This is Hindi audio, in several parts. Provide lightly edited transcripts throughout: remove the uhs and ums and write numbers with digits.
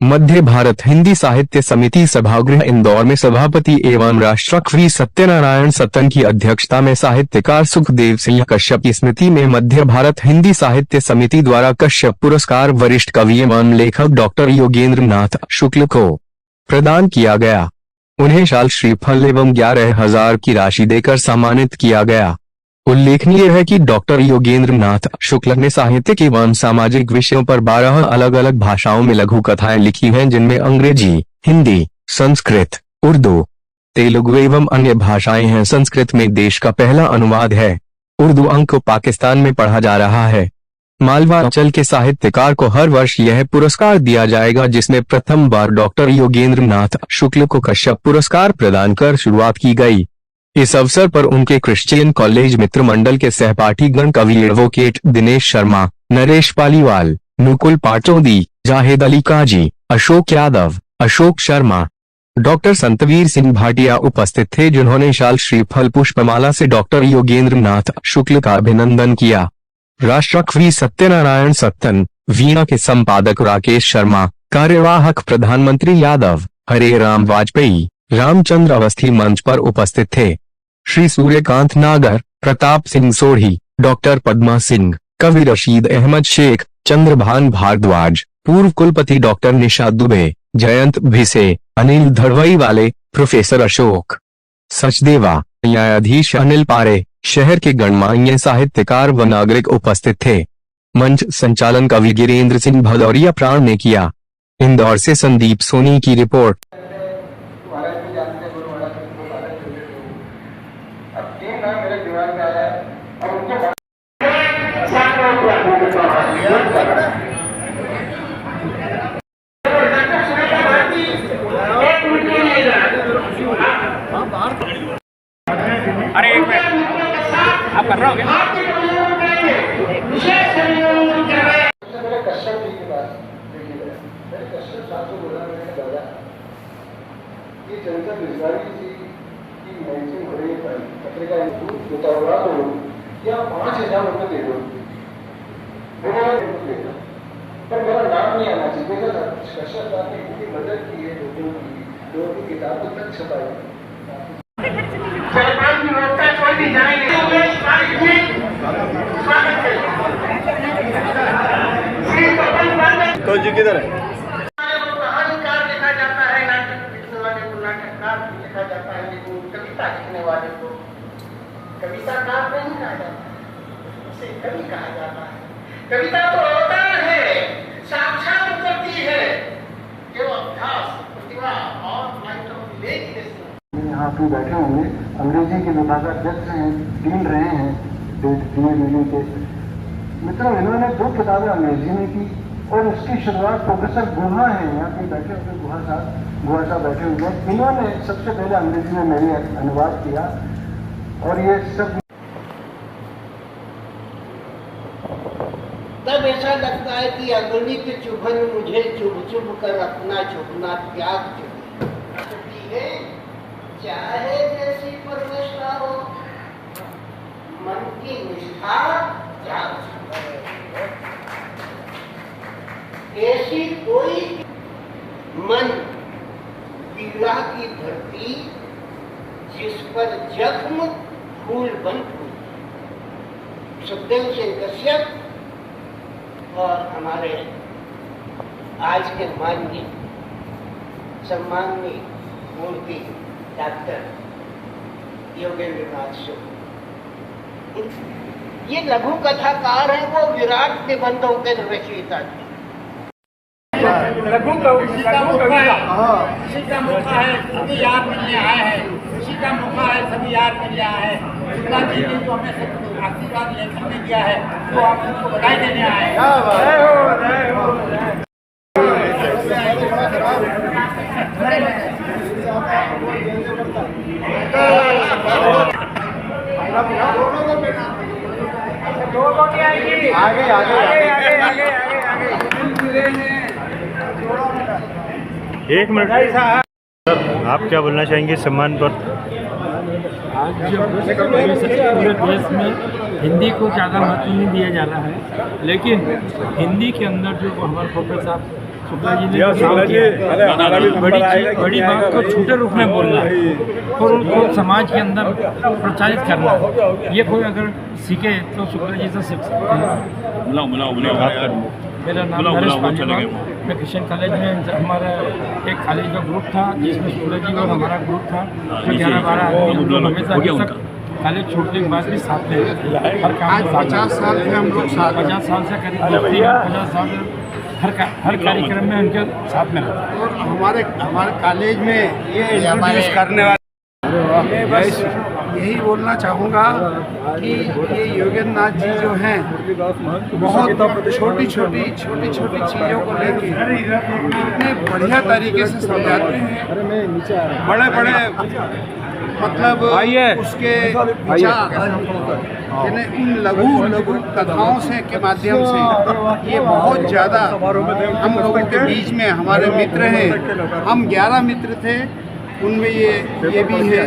मध्य भारत हिंदी साहित्य समिति सभागृह इंदौर में सभापति एवं राष्ट्रकवि सत्यनारायण सत्तन की अध्यक्षता में साहित्यकार सुखदेव सिंह कश्यप की स्मृति में मध्य भारत हिंदी साहित्य समिति द्वारा कश्यप पुरस्कार वरिष्ठ कवि एवं लेखक डॉक्टर योगेंद्र नाथ शुक्ल को प्रदान किया गया। उन्हें शाल श्रीफल एवं 11,000 की राशि देकर सम्मानित किया गया। उल्लेखनीय है कि डॉक्टर योगेंद्र नाथ शुक्ल ने साहित्यिक एवं सामाजिक विषयों पर 12 अलग अलग भाषाओं में लघु कथाएं लिखी हैं, जिनमें अंग्रेजी, हिंदी, संस्कृत, उर्दू, तेलुगु एवं अन्य भाषाएं हैं। संस्कृत में देश का पहला अनुवाद है। उर्दू अंक को पाकिस्तान में पढ़ा जा रहा है। मालवा अंचल के साहित्यकार को हर वर्ष यह पुरस्कार दिया जाएगा, जिसमें प्रथम बार डॉक्टर योगेंद्र नाथ शुक्ल को कश्यप पुरस्कार प्रदान कर शुरुआत की गई। इस अवसर पर उनके क्रिश्चियन कॉलेज मित्र मंडल के सहपाठीगण कवि एडवोकेट दिनेश शर्मा, नरेश पालीवाल, नुकुल पाटोदी, जाहिद अली काजी, अशोक यादव, अशोक शर्मा, डॉक्टर संतवीर सिंह भाटिया उपस्थित थे, जिन्होंने शाल श्रीफल पुष्पमाला से डॉक्टर योगेंद्र नाथ शुक्ल का अभिनंदन किया। राष्ट्रकवि सत्यनारायण सत्तन, वीणा के संपादक राकेश शर्मा, कार्यवाहक प्रधानमंत्री यादव, हरे राम वाजपेयी, रामचंद्र अवस्थी मंच पर उपस्थित थे। श्री सूर्यकांत नागर, प्रताप सिंह सोढ़ी, डॉक्टर पद्मा सिंह, कवि रशीद अहमद शेख, चंद्रभान भारद्वाज, पूर्व कुलपति डॉक्टर निशा दुबे, जयंत भिसे, अनिल धड़वई वाले, प्रोफेसर अशोक सचदेवा, न्यायाधीश अनिल पारे, शहर के गणमान्य साहित्यकार व नागरिक उपस्थित थे। मंच संचालन कवि गिरेंद्र सिंह भदौरिया प्राण ने किया। इंदौर से संदीप सोनी की रिपोर्ट। अरे एक मिनट, आप कर रहे हो क्या? मेरे कश्यप जी के पास देखिए गया, मेरे कश्यप साहब को बोला, मैंने दादा ये चंचल बिजवारी जी की मैचिंग हो रही है, पत्रिका होता होगा तो या 5,000 रुपये दे दो, पर मेरा नाम नहीं आना चाहिए। कश्यप साहब ने इतनी मदद की है, लोगों की किताबों तक छपाई। तो जी किधर है? कहानीकार लिखा जाता है, नाटक लिखने वाले को नाटककार लिखा जाता है, लेकिन कविता लिखने वाले को कविताकार नहीं कहा जाता है, उसे कवि कहा जाता है। कविता तो अवतार है, साक्षात उपलब्धि है, जो अभ्यास, प्रतिभा और लाइट ऑफ विलेज यहाँ पे बैठे होंगे, अंग्रेजी के विभागाध्यक्ष हैं, डीन रहे हैं डीएलयू के मित्रों। इन्होंने 2 किताबें अंग्रेजी में की और उसकी शुरुआत प्रोफेसर गुहा है, यहाँ पे बैठे हुए गुहा साहब बैठे हुए हैं। इन्होंने सबसे पहले अंग्रेजी में मैंने अनुवाद किया और ये सब तब ऐसा लगता है कि अगणित चुभन मुझे चुभ चुभ कर अपना चुभना त्याग चुकी है। चाहे जैसी परवेशता हो, मन की निष्ठा जाग ऐसी कोई मन पीड़ा की धरती जिस पर जख्म फूल बन फूल। सुखदेव सिंह कश्यप और हमारे आज के माननीय सम्माननीय मूर्ति डॉक्टर योगेंद्र नाथ शुक्ल, ये लघु कथाकार है, वो विराट निबंधों के रचयिता थे। लघु उसी का मौका है, सभी याद करने आए हैं, उसी का मौका है, सभी याद करने आए हैं। शुक्ला जी ने तो हमें सब आशीर्वाद लेखन में दिया है, तो आप सबको बधाई देने आए हैं। आगे एक मिनट सर, आप क्या बोलना चाहेंगे सम्मान पर? आज पूरे देश में हिंदी को ज़्यादा महत्व नहीं दिया जा रहा है, लेकिन हिंदी के अंदर जो हमारे प्रोफेसर साहब शुक्ला जी ने जो काम किया, बड़ी बात को छोटे रूप में बोलना और उनको समाज के अंदर प्रचारित करना, ये कोई अगर सीखे तो शुक्ला जी से सीख सकते हैं। मेरा नाम नरेश पालीवाल, मैं क्रिश्चियन कॉलेज में हमारा एक कॉलेज का ग्रुप था जिसमें शुक्ला जी और हमारा ग्रुप था, जो 11-12 आदमी हम लोग हमेशा अभी तक कॉलेज छोड़ने के बाद भी साथ में हर काम में 50 साल से हम लोग 50 साल से करीब 50 साल हर कार्यक्रम में उनके साथ में रहते हैं। और हमारे कॉलेज में ये इंट्रोड्यूस करने वाले बस यही बोलना चाहूँगा कि ये योगेंद्र नाथ जी जो हैं बहुत छोटी छोटी चीज़ों को लेके इतने बढ़िया तरीके से समझाते हैं, बड़े मतलब उसके विचार यानी इन लघु कथाओं से के माध्यम से ये बहुत ज़्यादा हम लोगों के बीच में हमारे मित्र हैं। हम 11 मित्र थे, उनमें ये भी है,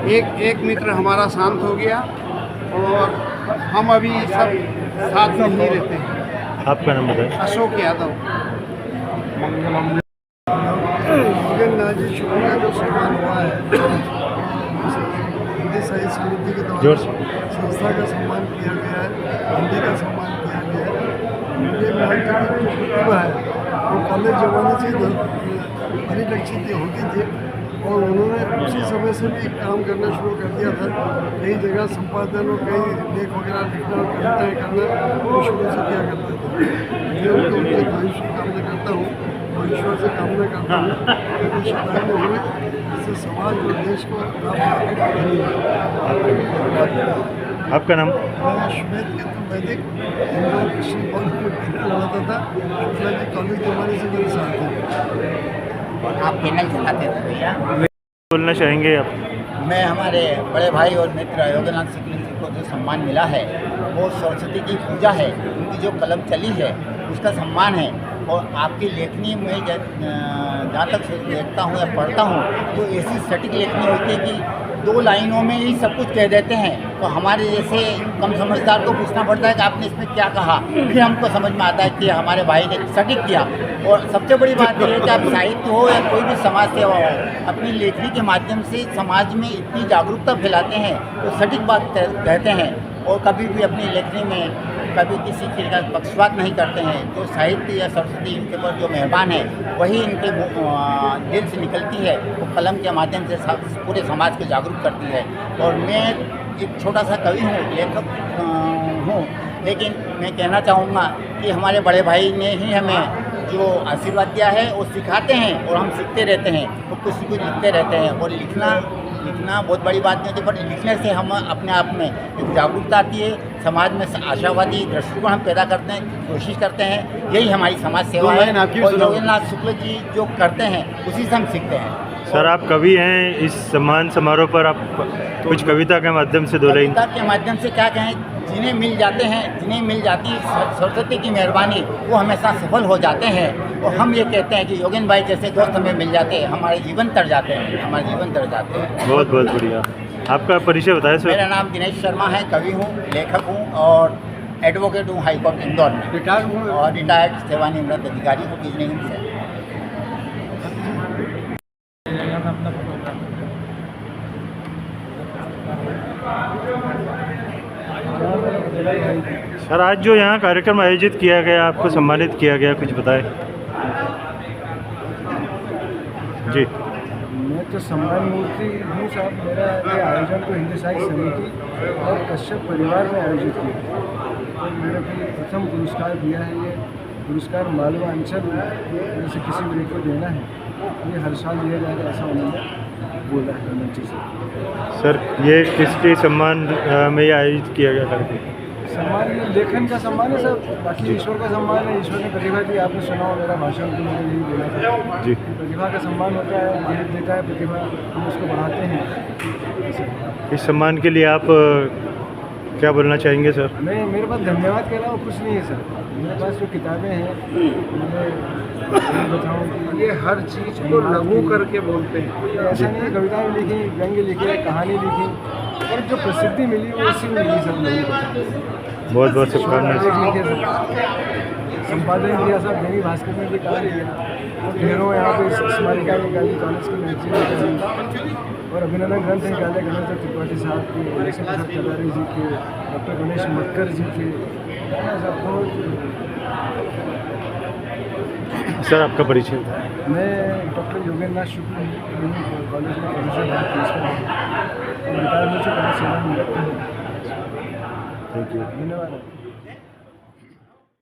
एक मित्र हमारा शांत हो गया और हम अभी सब साथ में ही रहते हैं। आपका नाम बताएं। अशोक यादव। योगेंद्र नाथ जी शुक्ला जो सम्मान हुआ है, हिंदी साहित्य समिति के द्वारा संस्था का सम्मान किया गया है, हिंदी का सम्मान किया गया है। योगेंद्र नाथ जी की जो प्रतिभा है वो कॉलेज जमाने से परिलक्षित होती थी और उन्होंने उसी समय से भी काम करना शुरू कर दिया था। कई जगह संपादन और कई लेख वगैरह लिखना और कविताएँ करना वो शुरू से किया करते थे। मैं उनके भविष्य की कामना करता हूँ और ईश्वर से कामना करता हूँ कि शिकायत हुए इससे समाज और देश को आपका नाम? मैं श्वेत केतु वैदिक इंदौर कृषि कॉलेज में पैनल लगाता था। शुक्ला जी कॉलेज जमाने से मेरे साथ थे। आप पैनल चलाते थे भैया? बोलना चाहेंगे आप? मैं हमारे बड़े भाई और मित्र योगेंद्र शुक्ला जी को जो सम्मान मिला है वो सरस्वती की पूजा है, उनकी जो कलम चली है उसका सम्मान है। और आपकी लेखनी में जहाँ तक देखता हूँ या पढ़ता हूँ तो ऐसी सटीक लेखनी होती है कि 2 लाइनों में ही सब कुछ कह देते हैं। तो हमारे जैसे कम समझदार को पूछना पड़ता है कि आपने इसमें क्या कहा, फिर हमको समझ में आता है कि हमारे भाई ने सटीक किया। और सबसे बड़ी बात यह है कि आप साहित्य हो या कोई भी समाज सेवा हो, अपनी लेखनी के माध्यम से समाज में इतनी जागरूकता फैलाते हैं, तो सटीक बात कहते हैं और कभी भी अपनी लेखनी में कभी किसी चीज़ का पक्षपात नहीं करते हैं। जो साहित्य या सरस्वती इनके ऊपर जो मेहरबान है वही इनके दिल से निकलती है, वो कलम के माध्यम से पूरे समाज को जागरूक करती है। और मैं एक छोटा सा कवि हूँ, लेखक हूँ, लेकिन मैं कहना चाहूँगा कि हमारे बड़े भाई ने ही हमें जो आशीर्वाद दिया है वो सिखाते हैं और हम सीखते रहते हैं, तो कुछ लिखते रहते हैं। और लिखना बहुत बड़ी बात नहीं होती, पर लिखने से हम अपने आप में एक जागरूकता आती है, समाज में आशावादी दृष्टिकोण हम पैदा करते हैं, कोशिश करते हैं। यही हमारी समाज सेवा है और योगेंद्र नाथ शुक्ला जी जो करते हैं उसी से हम सीखते हैं। सर आप कवि हैं, इस सम्मान समारोह पर आप कुछ कविता के माध्यम से 2 लाइन? कविता के माध्यम से क्या कहें, जिन्हें मिल जाती सरस्वती की मेहरबानी वो हमेशा सफल हो जाते हैं। और हम ये कहते हैं कि योगेंद्र भाई जैसे दोस्त हमें मिल जाते हैं, हमारे जीवन तर जाते हैं। बहुत बहुत बढ़िया। आपका परिचय बताएं सर। मेरा नाम दिनेश शर्मा है, कवि हूँ, लेखक हूँ और एडवोकेट हूँ हाई कोर्ट इंदौर में। रिटायर्ड सेवानिवृत्त अधिकारी हूँ बिजली से। सर आज जो यहाँ कार्यक्रम आयोजित किया गया, आपको सम्मानित किया गया, कुछ बताएं। जी मैं तो सम्मान मूर्ति हूँ साहब। मेरा ये आयोजन तो हिंदी साहित्य समिति और कश्यप परिवार में आयोजित किया और मेरे को प्रथम पुरस्कार दिया है। ये पुरस्कार मालवा अंचल जैसे किसी भी को देना है, ये हर साल दिया जाएगा, ऐसा उन्होंने बोला है मंच से। सर ये किसके सम्मान में ये आयोजित किया गया कार्यक्रम? सम्मान ये लेखन का सम्मान है सर, बाकी ईश्वर का सम्मान है। ईश्वर ने प्रतिभा दी, आपने सुना हो मेरा भाषण, तो मुझे यही बोला था जी। प्रतिभा का सम्मान होता है, देश देता है प्रतिभा, हम उसको बढ़ाते हैं। इस सम्मान के लिए आप क्या बोलना चाहेंगे सर? मैं मेरे पास धन्यवाद कह रहा हूँ, कुछ नहीं है सर। मेरे पास जो किताबें हैं मैं बताऊँ कि ये हर चीज़ को लघु करके बोलते हैं। ऐसा नहीं है, कविताएँ लिखी, व्यंग्य लिखे, कहानी लिखी और जो प्रसिद्धि मिली वो इसी में मिली सब लोगों को। बहुत बहुत शुभकामनाएं। संपादन किया साहब दैनिक भास्कर में भी कार्य किया, ढेरों यहाँ पे स्मारिका निकाली, कॉलेज की मैगजीन निकाली और अभिनंदन ग्रंथ निकाले गणेश त्रिपाठी साहब के, लक्ष्मी प्रसाद कटारे जी के, डॉक्टर गणेश मक्कर जी के। सर आपका परिचय? मैं डॉक्टर योगेंद्रनाथ शुक्ल कॉलेज में प्रोफेसर है, प्रिंसिपल और रिटायरमेंट से सेवा निवृत्त हूँ। Thank you. धन्यवाद।